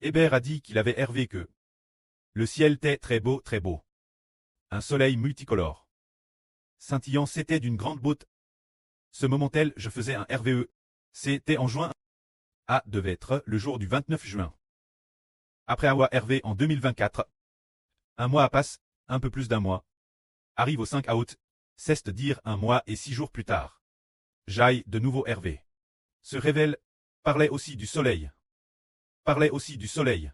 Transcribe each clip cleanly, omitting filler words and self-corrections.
Hébert a dit qu'il avait rêvé que le ciel était très beau, très beau. Un soleil multicolore. Scintillant, c'était d'une grande beauté. Ce moment-tel, je faisais un RVE. C'était en juin. Ah, devait être le jour du 29 juin. Après avoir RV en 2024. Un mois passe, un peu plus d'un mois. Arrive au 5 août. Cesse de dire un mois et 6 jours plus tard. J'aille de nouveau RV. Se révèle, parlait aussi du soleil. Parlait aussi du soleil.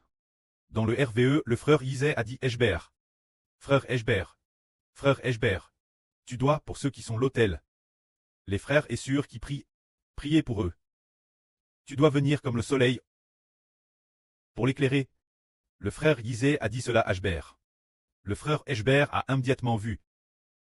Dans le RVE, le frère Yizet a dit Eshber. Frère Eshber. Frère Eshber. Tu dois, pour ceux qui sont l'autel. Les frères et sœurs qui prient, priez pour eux. Tu dois venir comme le soleil. Pour l'éclairer. Le frère Yizet a dit cela à Eshber. Le frère Eshber a immédiatement vu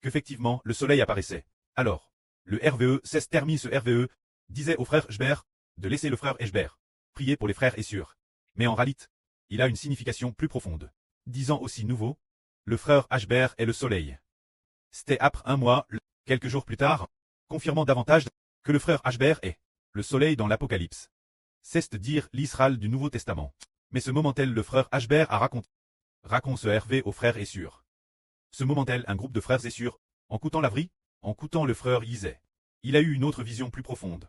qu'effectivement le soleil apparaissait. Alors, le RVE termine ce RVE, disait au frère Eshber de laisser le frère Eshber prier pour les frères et sœurs. Mais en réalité, il a une signification plus profonde. Disant aussi nouveau, le frère Eshber est le soleil. C'était après un mois, quelques jours plus tard, confirmant davantage que le frère Eshber est le soleil dans l'Apocalypse. C'est de dire l'Israël du Nouveau Testament. Mais ce moment-tel le frère Eshber a raconte ce RV aux frères et sœurs. Ce moment-tel un groupe de frères et sœurs, en coûtant l'Avri, en coûtant le frère Yizet. Il a eu une autre vision plus profonde.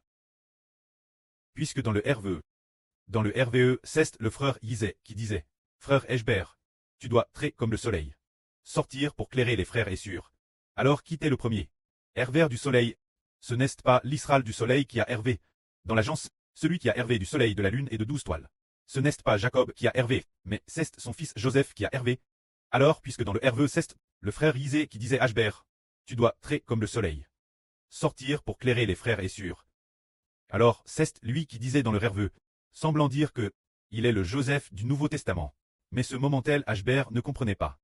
Puisque dans le RVE, c'est le frère Yizet qui disait, frère Eshber, tu dois, très comme le soleil, sortir pour clairer les frères et sœurs. Alors quittez le premier. RV du soleil, ce n'est pas l'Israël du soleil qui a RV. Dans l'agence, celui qui a RV du soleil, de la lune et de 12 toiles. Ce n'est pas Jacob qui a RV, mais c'est son fils Joseph qui a RV. Alors, puisque dans le RVE c'est le frère Yizet qui disait Eshber, tu dois, très comme le soleil, sortir pour clairer les frères et sœurs. Alors, c'est lui qui disait dans le RVE, semblant dire que il est le Joseph du Nouveau Testament. Mais ce moment-tel Eshber ne comprenait pas.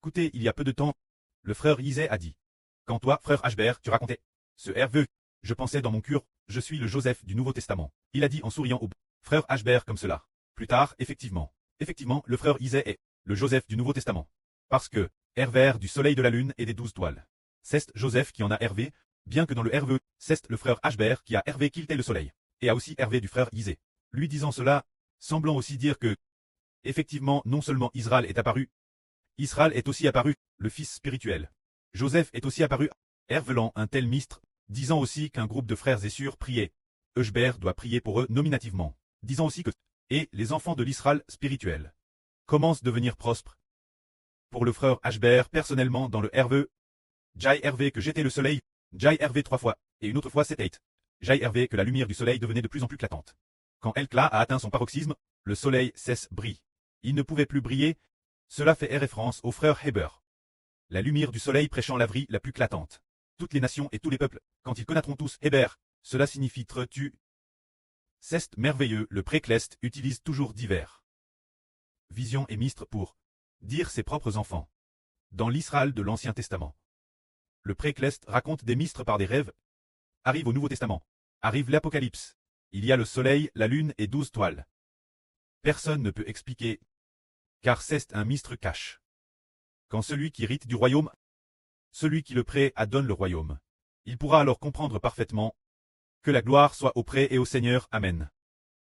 Écoutez, il y a peu de temps, le frère Yizet a dit, quand toi, frère Eshber, tu racontais ce RVE, je pensais dans mon cœur, je suis le Joseph du Nouveau Testament. Il a dit en souriant au frère Eshber comme cela. Plus tard, effectivement, le frère Yizet est le Joseph du Nouveau Testament. Parce que, RV du soleil, de la lune et des 12 toiles. C'est Joseph qui en a RV, bien que dans le RVE, c'est le frère Eshber qui a RV qu'il était le soleil. Et a aussi RV du frère Yizet. Lui disant cela, semblant aussi dire que, effectivement, non seulement Israël est apparu, Israël est aussi apparu, le fils spirituel. Joseph est aussi apparu, révélant un tel mystre, disant aussi qu'un groupe de frères et sœurs priait. Eshber doit prier pour eux nominativement, disant aussi que, et les enfants de l'Israël spirituel, commencent à devenir prospères. Pour le frère Eshber personnellement dans le RVE, Jai RV que j'étais le soleil, Jai RV 3 fois, et une autre fois c'était Jai RV que la lumière du soleil devenait de plus en plus éclatante. Quand Elkla a atteint son paroxysme, le soleil cesse brille. Il ne pouvait plus briller, cela fait référence au frère Heber. La lumière du soleil prêchant l'Avri la plus éclatante. Toutes les nations et tous les peuples, quand ils connaîtront tous Heber, cela signifie tu. C'est merveilleux, le précleste utilise toujours divers visions et mystres pour dire ses propres enfants. Dans l'Israël de l'Ancien Testament, le précleste raconte des mystres par des rêves. Arrive au Nouveau Testament. Arrive l'Apocalypse. Il y a le soleil, la lune et 12 toiles. Personne ne peut expliquer, car c'est un mystre cache. Quand celui qui hérite du royaume, celui qui le prêt adonne le royaume, il pourra alors comprendre parfaitement que la gloire soit au prêt et au Seigneur. Amen.